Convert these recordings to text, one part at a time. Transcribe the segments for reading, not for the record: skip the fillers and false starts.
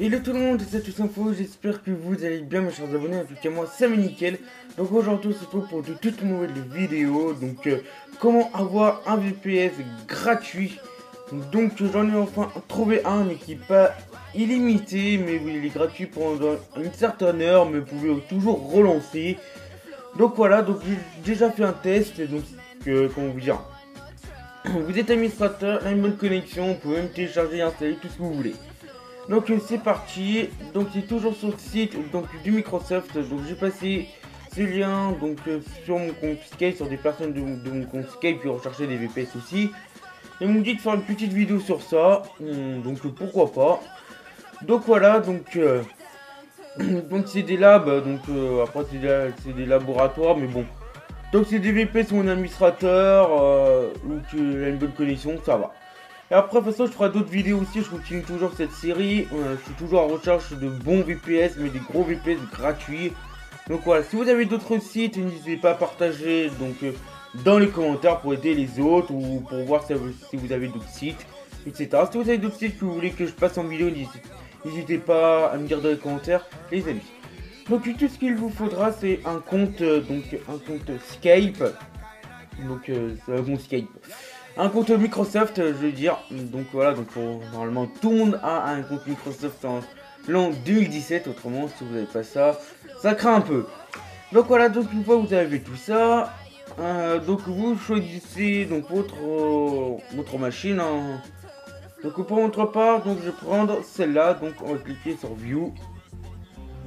Hello tout le monde, c'est tous info, j'espère que vous allez bien mes chers abonnés, en tout cas moi ça m'est nickel. Donc aujourd'hui on se retrouve pour de toutes nouvelles vidéos, donc comment avoir un VPS gratuit. Donc j'en ai enfin trouvé un mais qui n'est pas illimité, mais oui il est gratuit pendant une certaine heure, mais vous pouvez toujours relancer. Donc voilà, donc j'ai déjà fait un test, donc comment vous dire, vous êtes administrateur, une bonne connexion, vous pouvez même télécharger et installer tout ce que vous voulez. Donc c'est parti, donc c'est toujours sur le site donc, du Microsoft, donc j'ai passé ce lien donc sur mon compte Skype, sur des personnes de mon compte Skype qui recherchaient des VPS aussi. Ils m'ont dit de faire une petite vidéo sur ça, donc pourquoi pas. Donc voilà, donc donc c'est des labs, donc après c'est des laboratoires, mais bon. Donc c'est des VPS mon administrateur, ou qu'il a une bonne connexion, ça va. Et après, de toute façon, je ferai d'autres vidéos aussi. Je continue toujours cette série. Je suis toujours en recherche de bons VPS, mais des gros VPS gratuits. Donc voilà, si vous avez d'autres sites, n'hésitez pas à partager donc, dans les commentaires pour aider les autres ou pour voir si vous avez d'autres sites, etc. Si vous avez d'autres sites que vous voulez que je passe en vidéo, n'hésitez pas à me dire dans les commentaires, les amis. Donc tout ce qu'il vous faudra, c'est un compte, donc un compte Skype. Donc c'est mon Skype. Un compte Microsoft, je veux dire. Donc voilà, donc normalement tout le monde a un compte Microsoft en l'an 2017. Autrement, si vous n'avez pas ça, ça craint un peu. Donc voilà, donc une fois que vous avez tout ça, donc vous choisissez donc votre machine. Hein. Donc pour votre part, donc je vais prendre celle-là. Donc on va cliquer sur View.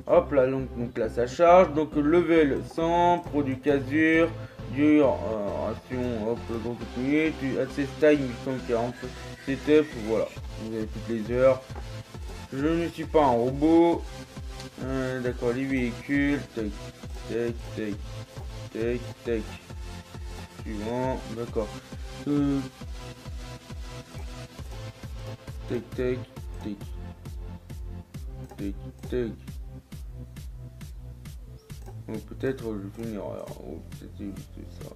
Hop là, donc là ça charge. Donc level 100, produit casure. Ration, hop, donc access time 840 setup, voilà, vous avez toutes les heures. Je ne suis pas un robot. D'accord, les véhicules, tac, tac, tac, tac, tac. Suivant, d'accord. Tac, tac, tac, tac, tac. Donc peut-être je fais une erreur. Oh, c'était juste ça.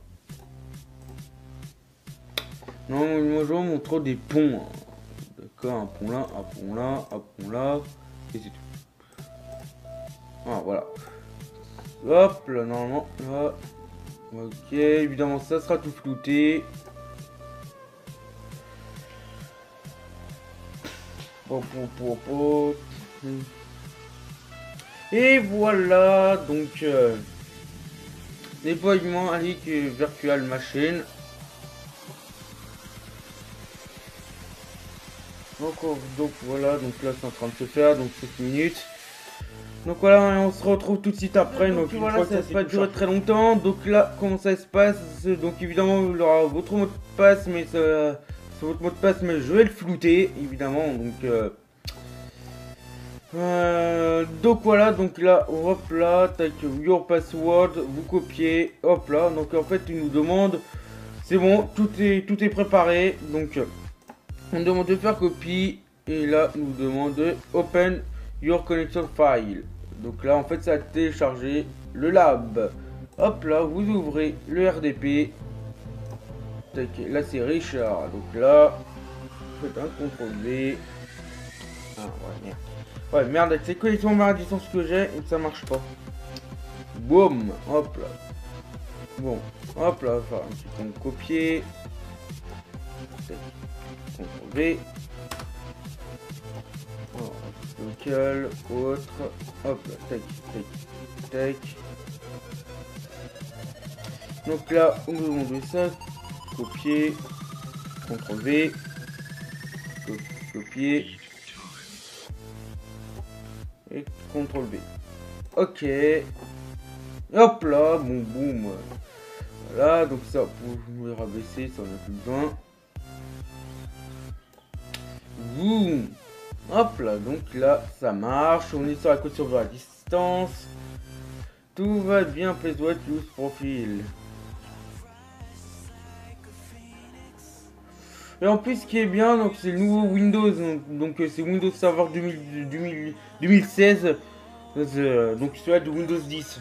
Non, moi je montre trop des ponts. Hein. D'accord, un pont là, un pont là, un pont là. Et c'est tout. Ah, voilà. Hop, là, normalement, là. Ok, évidemment, ça sera tout flouté. Et voilà, donc déploiement avec Virtual Machine. Donc voilà, donc là c'est en train de se faire, donc 7 minutes. Donc voilà, on se retrouve tout de suite après. Donc voilà, ça va pas durer très longtemps. Donc là, comment ça se passe? Donc évidemment, il aura votre mot de passe, mais c'est votre mot de passe, mais je vais le flouter, évidemment. Donc voilà, donc là, hop là, tac, your password, vous copiez, hop là. Donc en fait, il nous demande, c'est bon, tout est préparé. Donc on demande de faire copie et là, il nous demande de open your connection file. Donc là, en fait, ça a téléchargé le lab. Hop là, vous ouvrez le RDP. Tac, là c'est Richard. Donc là, vous faites un CTRL V. Ah ouais, merde. Ouais, merde, c'est connexion à distance que j'ai et ça marche pas. Boum, hop là. Bon, hop là, faire un petit compte copier. CTRL V. Oh, local, autre. Hop là, tac, tac, tac. Donc là, on demande ça. Copier. CTRL V. Copier. Et CTRL V. Ok. Hop là, bon boum. Voilà, donc ça, vous pouvez rabaisser, ça on a plus besoin. Boum. Hop là, donc là, ça marche. On est sur la côte sur la distance. Tout va bien, please what use profil. Et en plus, ce qui est bien, donc c'est le nouveau Windows. Donc c'est Windows Server 2016. Donc celui-là de Windows 10.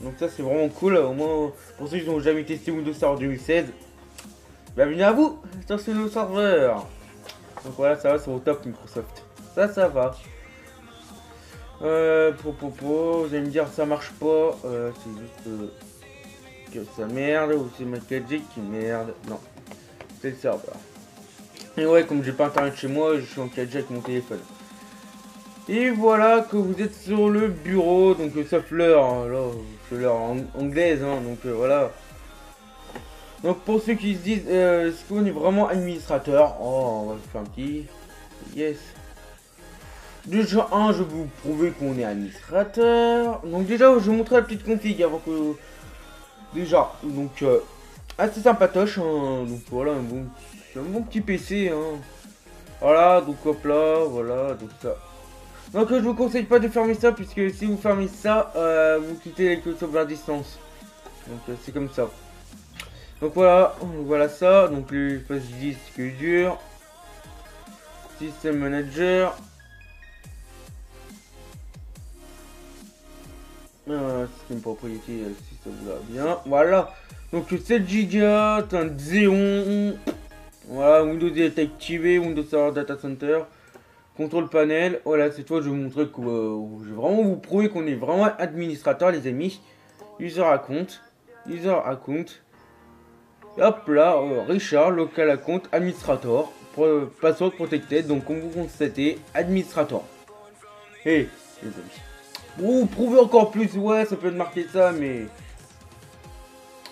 Donc ça c'est vraiment cool. Au moins pour ceux qui n'ont jamais testé Windows Server 2016. Bienvenue à vous sur ce nouveau serveur. Donc voilà, ça va, c'est au top Microsoft. Ça va. Vous allez me dire ça marche pas, c'est juste que ça merde, ou c'est ma 4G qui merde, non, c'est le serveur. Et ouais, comme j'ai pas internet chez moi, je suis en 4G avec mon téléphone. Et voilà que vous êtes sur le bureau, donc sauf l'heure, hein, là, c'est l'heure anglaise, hein, donc voilà. Donc pour ceux qui se disent, est-ce qu'on est vraiment administrateur? Oh, on va faire un petit yes. Déjà, je vais vous prouver qu'on est administrateur. Donc déjà, je vais vous montrer la petite config avant que... Déjà, donc, assez sympatoche, hein. Donc voilà, un bon petit PC, hein. Voilà, donc hop là, voilà, donc ça. Donc je vous conseille pas de fermer ça, puisque si vous fermez ça, vous quittez les sauvegarde à distance. Donc c'est comme ça. Donc voilà ça, donc l'espace disque dur. System Manager. Système propriété, si ça vous va bien. Voilà. Donc 7 Go, un Xeon. Voilà, Windows est activé, Windows Server Data Center. Contrôle panel. Voilà, cette fois je vais vous montrer que je vais vraiment vous prouver qu'on est vraiment administrateur, les amis. User account. User account. Hop là, Richard, local account, administrator. Password protected. Donc comme vous constatez, administrator. Et les amis. Vous prouvez encore plus, ouais, ça peut être marqué ça, mais...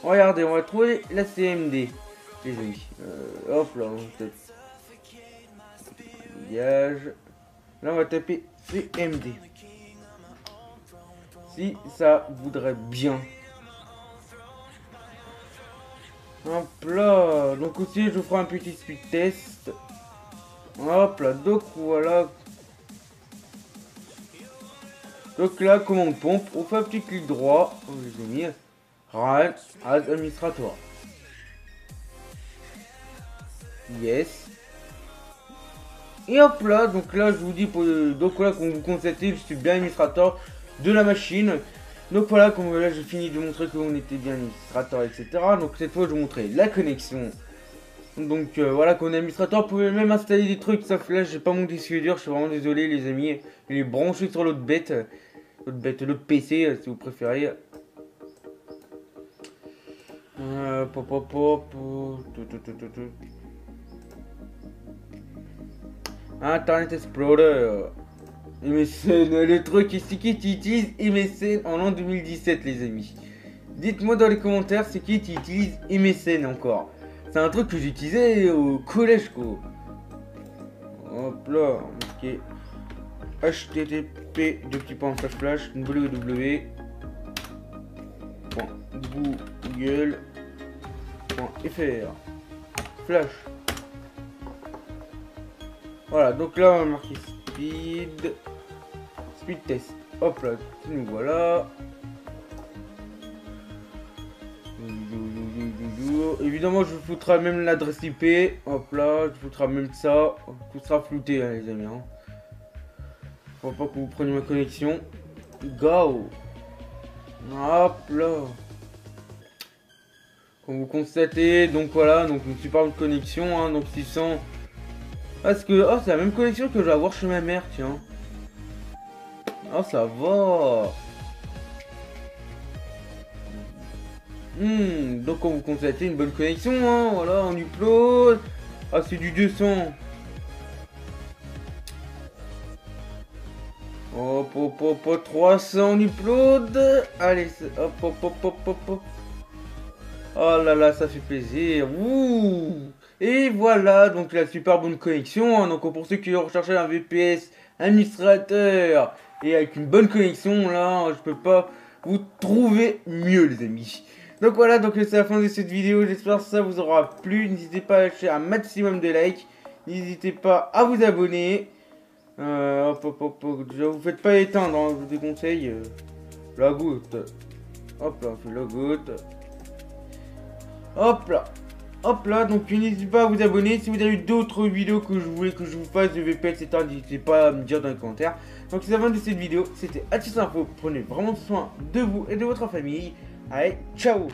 Regardez, on va trouver la CMD, les amis. Hop là, on va taper... Là, on va taper CMD. Si ça voudrait bien. Hop là, donc aussi, je ferai un petit speed test. Hop là, donc voilà... Donc là, commande pompe, on fait un petit clic droit, on les a mis, run as administrator. Yes. Et hop là, donc là je vous dis, donc voilà, comme vous constatez, je suis bien administrateur de la machine. Donc voilà, comme là j'ai fini de montrer qu'on était bien administrateur, etc. Donc cette fois je vais vous montrer la connexion. Donc voilà, qu'on est administrateur, vous pouvez même installer des trucs, sauf là j'ai pas mon disque dur, je suis vraiment désolé les amis. Il est branché sur l'autre bête. L'autre PC si vous préférez. Internet Explorer. MSN, le truc ici qui utilise MSN en l'an 2017 les amis. Dites-moi dans les commentaires c'est qui utilise MSN encore. C'est un truc que j'utilisais au collège quoi. Hop là, ok. http www.google.fr flash. Voilà, donc là on va marquer speed test. Hop là, nous voilà. Évidemment je vous foutrai même l'adresse IP. Hop là, je vous foutrai même ça. Tout sera flouté hein, les amis hein. Faut pas que vous preniez ma connexion. Go. Hop là. Comme vous constatez, donc voilà, donc une superbe connexion, hein, donc 600. Parce que, oh, c'est la même connexion que je vais avoir chez ma mère, tiens. Oh, ça va. Donc comme vous constatez, une bonne connexion, hein, voilà, on upload. Ah, c'est du 200. Hop, hop, hop, hop, 300 upload. Allez, hop, hop, hop, hop, hop, hop. Oh là là, ça fait plaisir. Ouh. Et voilà, donc la super bonne connexion. Hein. Donc pour ceux qui recherchaient un VPS administrateur et avec une bonne connexion, là, je peux pas vous trouver mieux, les amis. Donc voilà, donc c'est la fin de cette vidéo. J'espère que ça vous aura plu. N'hésitez pas à lâcher un maximum de likes. N'hésitez pas à vous abonner. Hop, hop, hop, déjà vous faites pas éteindre, hein, je vous déconseille. La goutte. Hop là, on fait la goutte. Hop là. Hop là, donc n'hésitez pas à vous abonner. Si vous avez d'autres vidéos que je voulais que je vous fasse de VPS, etc., n'hésitez pas à me dire dans les commentaires. Donc c'est la fin de cette vidéo. C'était Atis Info. Prenez vraiment soin de vous et de votre famille. Allez, ciao.